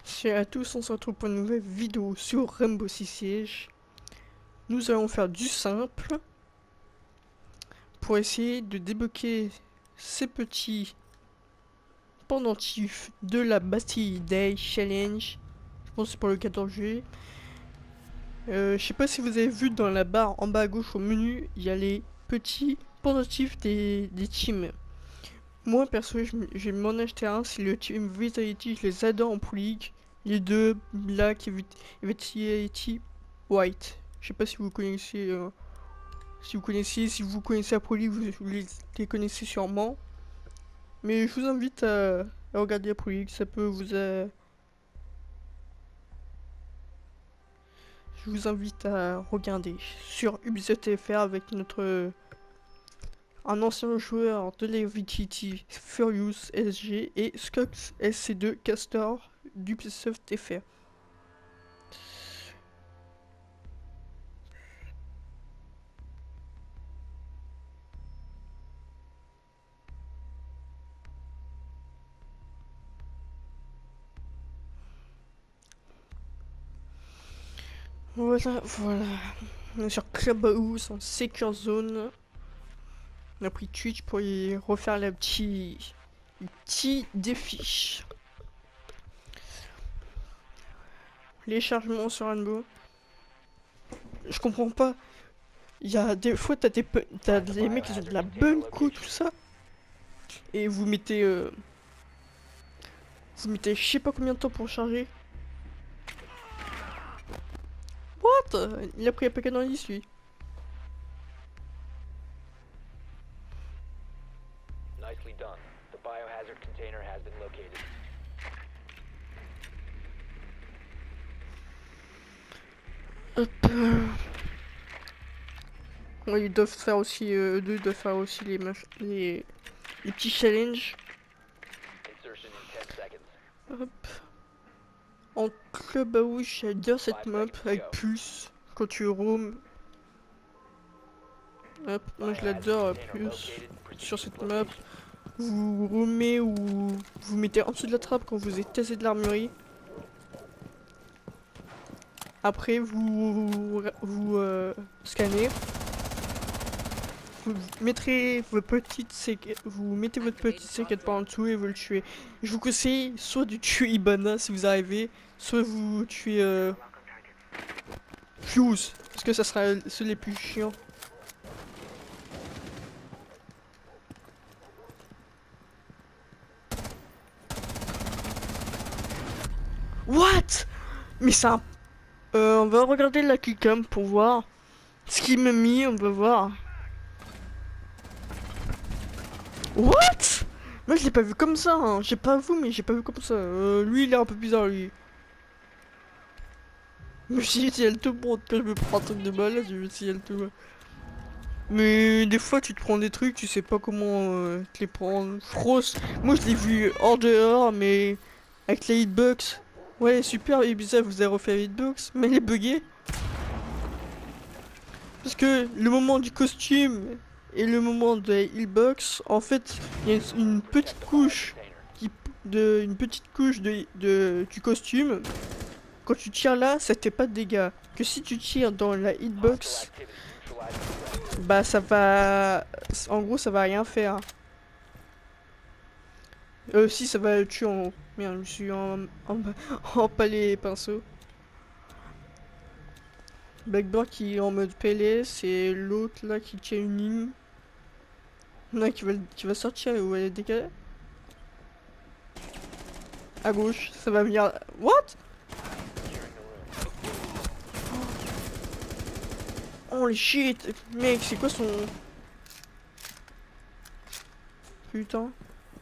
Salut à tous, on se retrouve pour une nouvelle vidéo sur Rainbow Six Siege. Nous allons faire du simple pour essayer de débloquer ces petits pendentifs de la Bastille Day Challenge. Je pense que c'est pour le 14 juillet. Je sais pas si vous avez vu dans la barre en bas à gauche au menu, il y a les petits pendentifs des teams. Moi perso, je vais m'en acheter un, c'est le Team Vitality, je les adore en Pro League. Les deux, Black et Vitality White. Je sais pas si vous connaissez, si vous connaissez la Pro League, vous les connaissez sûrement. Mais je vous invite à regarder la Pro League, ça peut vous... je vous invite à regarder sur Ubisoft FR avec un ancien joueur de la Vitality Furious SG et Scox SC2 Castor d'Ubisoft FR. Voilà, voilà. On est sur Clubhouse en Secure Zone. On a pris Twitch pour y refaire le petit défi. Les chargements sur Rainbow. Je comprends pas. Il y a des fois, t'as des mecs qui ont de la bunko, tout ça. Et vous mettez je sais pas combien de temps pour charger. What? Il a pris un paquet dans l'is, lui. Nicely done. The biohazard container has been located. Hop. Ouais, ils doivent faire aussi, eux deux doivent faire aussi les petits challenges. Insertion in 10 seconds. Hop. En Clubhouse, j'adore cette map avec plus quand tu roam. Hop, moi je l'adore plus sur cette map. Vous roamez ou vous mettez en dessous de la trappe quand vous êtes tassé de l'armurerie. Après vous scannez. Vous mettrez vous mettez votre petite séquette par en dessous et vous le tuez. Je vous conseille soit de tuer Ibana si vous arrivez, soit vous tuez Fuse, parce que ça sera ceux les plus chiants. What? Mais c'est un... on va regarder la killcam pour voir ce qu'il m'a mis, on va voir. What? Moi je l'ai pas vu comme ça, hein. J'ai pas vous, mais j'ai pas vu comme ça. Lui il est un peu bizarre, lui. Je me suis dit, si elle te montre que je me prends un truc de malade, je me suis dit, elle te voit. Mais des fois tu te prends des trucs, tu sais pas comment te les prendre. Frost, moi je l'ai vu hors dehors, mais avec la hitbox. Ouais, super, Ibiza, vous avez refait la hitbox, mais elle est buggée. Parce que le moment du costume et le moment de la hitbox, en fait, il y a une petite couche une petite couche du costume. Quand tu tires là, ça te fait pas de dégâts. Que si tu tires dans la hitbox, bah ça va... En gros, ça va rien faire. Si, ça va le tuer en... Merde, je suis en palais pinceau. Backboard qui est en mode PLS et l'autre là qui tient une ligne. Non, qui va sortir et où elle est décalée. À gauche, ça va venir... What? Oh les shit! Mec, c'est quoi son... Putain.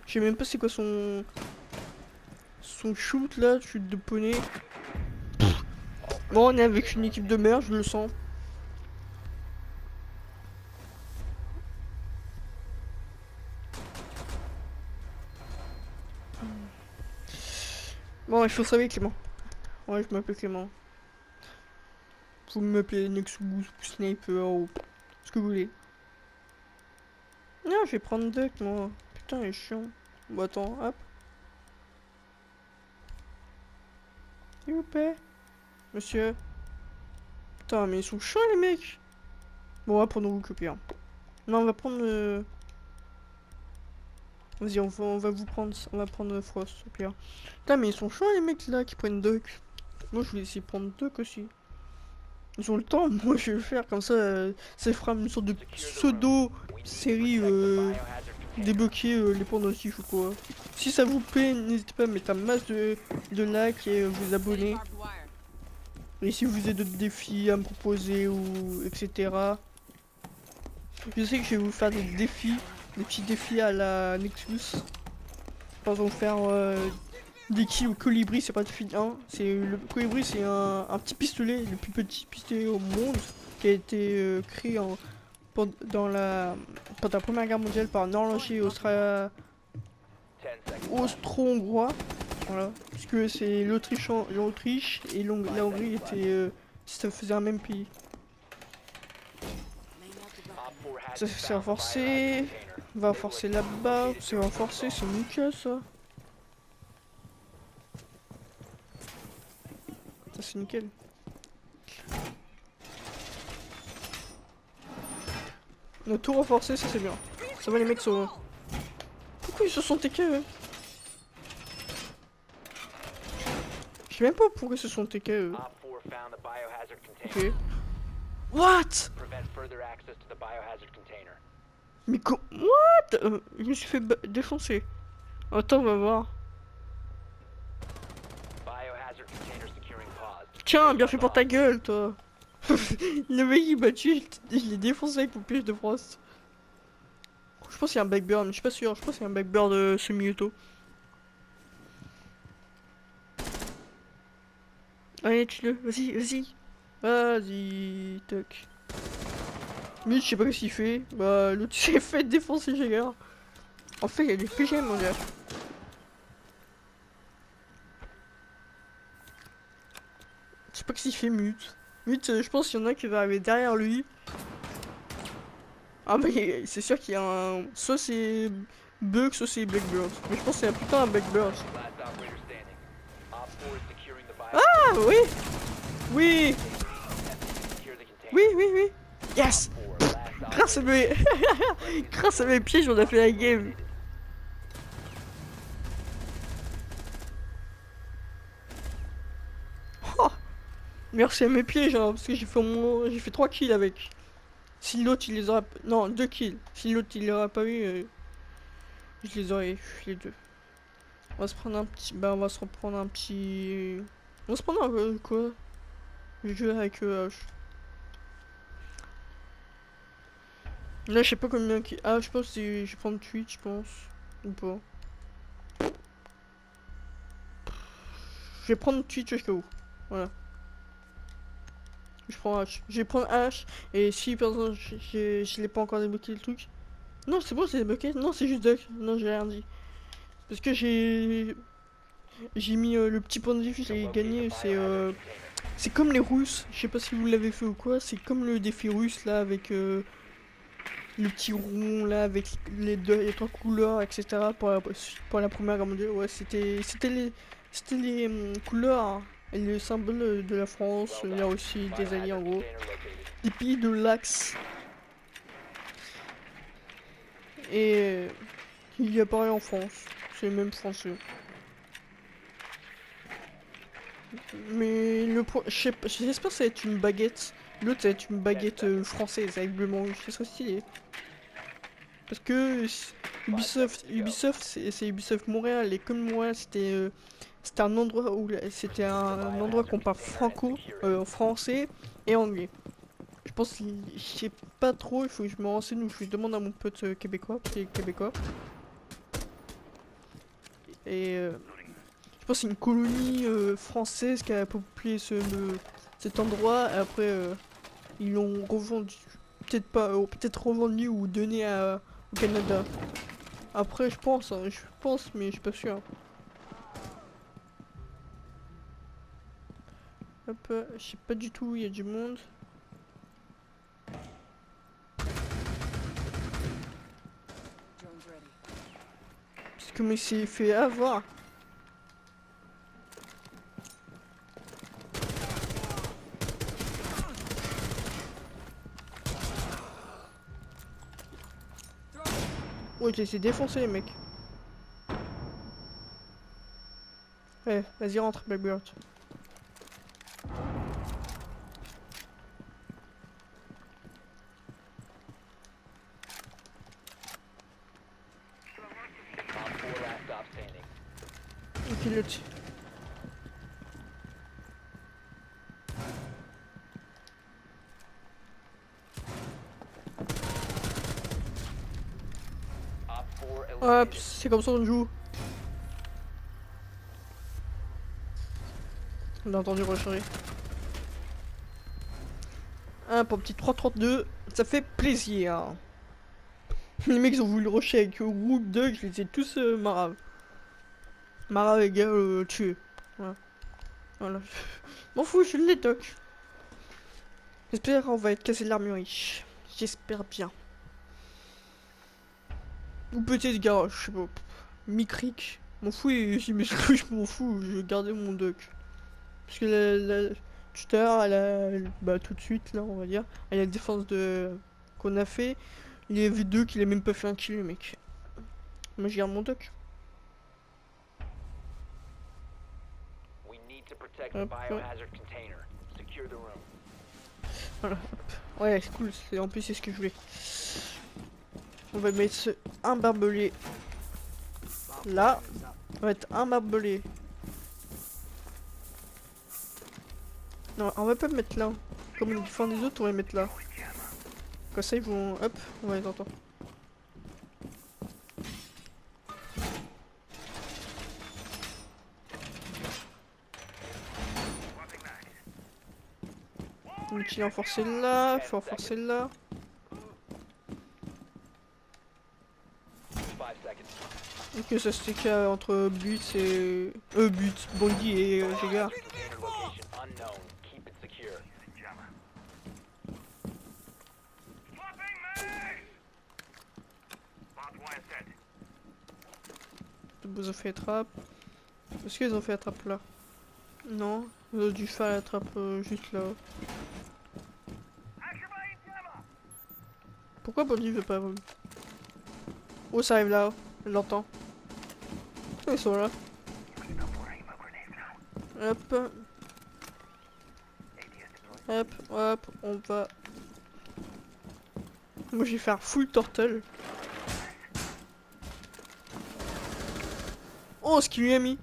Je sais même pas c'est quoi son shoot là, shoot de poney. Bon, on est avec une équipe de merde, je le sens. Bon, il faut savoir Clément. Ouais, je m'appelle Clément. Vous m'appelez Nexus ou Sniper ou ce que vous voulez. Non, je vais prendre Duck moi. Putain, il est chiant. Bon, attends, hop. S'il vous plaît. Monsieur. Putain, mais ils sont chauds les mecs. Bon, on va prendre Rook au pire. Non, on va prendre... Vas-y, on va vous prendre... On va prendre Frost au pire. Putain, mais ils sont chauds les mecs là qui prennent Duck. Moi, je vais essayer de prendre Duck aussi. Ils ont le temps, moi je vais le faire comme ça. Ça fera une sorte de pseudo-série débloquer les pendentifs ou quoi. Si ça vous plaît, n'hésitez pas à mettre un masse de likes et vous abonner. Et si vous avez d'autres défis à me proposer ou etc. Je sais que je vais vous faire des défis, des petits défis à la Nexus. Par exemple faire des kills au colibri, c'est pas défi 1. Le colibri c'est un petit pistolet, le plus petit pistolet au monde, qui a été créé pendant la Première Guerre mondiale par un horloger austro-hongrois. Voilà. Parce que c'est l'Autriche et la Hongrie étaient. Ça faisait un même pays. Ça c'est renforcé. On va forcer là-bas. C'est renforcé, c'est nickel ça. Ça c'est nickel. On a tout renforcé, ça c'est bien. Ça va les mecs sont... Pourquoi ils se sont TK eux? Je sais même pas pourquoi ils se sont TK eux. Ok. What? Mais what? Je me suis fait défoncer. Attends, on va voir. Tiens, bien fait pour ta gueule, toi. Le mec il m'a tué, il est défoncé avec une pioche de Frost. Je pense qu'il y a un backburn, mais je suis pas sûr. Je pense qu'il y a un backburn de semi-auto. Allez, tue-le, vas-y, vas-y. Vas-y, toc. Mais je sais pas ce qu'il fait. Bah, l'autre s'est fait défoncer, j'ai l'air. En fait, il y a des PGM, mon gars. Je sais pas ce qu'il fait, Mute. Mute, je pense qu'il y en a qui va arriver derrière lui. Ah, mais c'est sûr qu'il y a un. Soit c'est Bug, soit c'est Blackbird. Mais je pense que c'est putain un Blackbird. Ah, oui! Oui! Oui, oui, oui! Yes! Grâce à mes... Grâce à mes pièges, on a fait la game. Oh, merci à mes pièges, hein, parce que j'ai fait 3 kills avec. Si l'autre il les aura... Non, 2 kills. Si l'autre il les aura pas eu, je les aurais eu, les deux. On va se prendre un petit... Bah, on va se reprendre un petit... On va se prendre un... quoi? Le jeu avec EH. Là, je sais pas combien qui... Ah, je pense que je vais prendre Twitch, je pense. Ou pas. Je vais prendre Twitch jusqu'à où? Voilà. Je prends H. Je vais prendre H. Et si par exemple je l'ai pas encore débloqué le truc. Non, c'est bon, c'est débloqué. Non, c'est juste Duck. Non, j'ai rien dit. Parce que j'ai mis le petit point de vue, j'ai gagné. C'est comme les Russes. Je sais pas si vous l'avez fait ou quoi. C'est comme le défi russe là avec le petit rond là avec les 3 couleurs, etc. Pour la Première Guerre mondiale. Ouais, c'était les couleurs. Hein. Et le symbole de la France, il y a aussi des alliés en gros. Des pays de l'Axe. Et il y a pareil en France. C'est même français. Mais j'espère que ça va être une baguette. L'autre ça va être une baguette française avec bleu mange. Ça serait stylé. Parce que Ubisoft c'est Ubisoft Montréal. Et comme moi c'était un endroit où c'était un endroit qu'on parle français et anglais. Je pense, je sais pas trop, il faut que je me renseigne ou je demande à mon pote québécois, qui est québécois. Et je pense que c'est une colonie française qui a peuplé cet endroit. Et après, ils l'ont revendu, peut-être pas, peut-être revendu ou donné au Canada. Après, je pense, mais je suis pas sûr. Hop, je sais pas du tout où il y a du monde. Parce que mais il s'est fait avoir. Oh, j'ai essayé de défoncer les mecs. Ouais, vas-y, rentre, Blackbird. Op 4 last stop standing. Ok, le tue. Op 4 Hop, eliminated. c'est comme ça on joue. On a entendu recharger. Un pour petit 332, ça fait plaisir. Les mecs ils ont voulu rusher avec Rook 2, je les ai tous marave. Marave et gars tués. Voilà. M'en fous, je les toc. J'espère qu'on va être cassé de l'armurerie. J'espère bien. Ou peut-être garage, je sais pas. Micric. M'en fous, et si mes couilles, je m'en fous, je vais garder mon duck. Parce que la tuteur, elle a. Bah, tout de suite, là, on va dire. Elle a la défense de. Qu'on a fait. Il y a vu deux qu'il a même pas fait un kill, le mec. Moi, je garde mon duck. We need to protect the Hop, ouais. biohazard container. Secure the room. Voilà, hop. Ouais, c'est cool. En plus, c'est ce que je voulais. On va mettre un barbelé. Là. On va mettre un barbelé. Non, on va pas le mettre là. Comme le fond des autres, on va le mettre là. Comme ça, ils vont. Hop, on va les entendre. On utilise renforcer là, faut renforcer là. 5 seconds. Ok, ça c'était qu'à entre but et. But, Bondy et Giga. Container location unknown. Keep it secure. Ils ont fait la trappe. Est-ce qu'ils ont fait la trappe là? Non, ils ont dû faire la trappe juste là. Pourquoi Bondy veut pas? Oh, ça arrive là, je l'entends. Ils sont là. Hop. Hop, hop, on va. Moi je vais faire full turtle. Oh, ce qu'il lui a mis.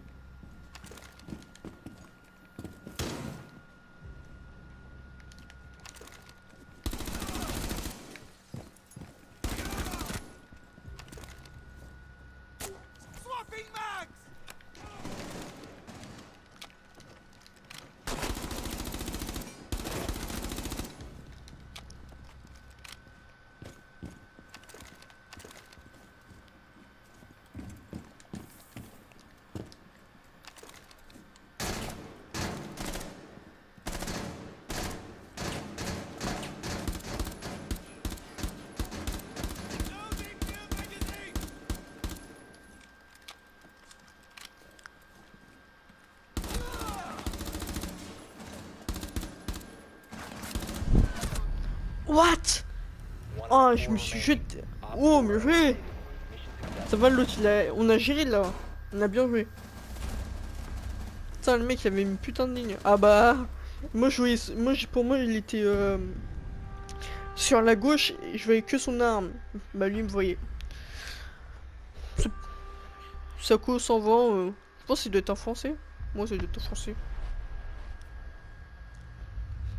What? Oh, je me suis jeté. Oh, bien joué. Ça va, l'autre, on a géré là. On a bien joué. Putain, le mec, il avait une putain de ligne. Ah bah. Moi, je voyais. Pour moi, il était sur la gauche et je voyais que son arme. Bah, lui, il me voyait. Sako s'en va. Je pense qu'il doit être un français. Moi, ça doit être un français.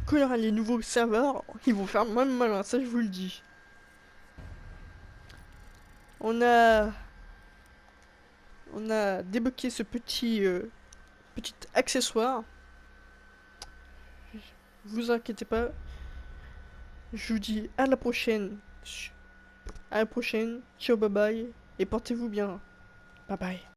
Quand il y aura les nouveaux serveurs, ils vont faire même malin, ça je vous le dis. On a débloqué ce petit accessoire. Vous inquiétez pas. Je vous dis à la prochaine. À la prochaine. Ciao, bye bye. Et portez-vous bien. Bye bye.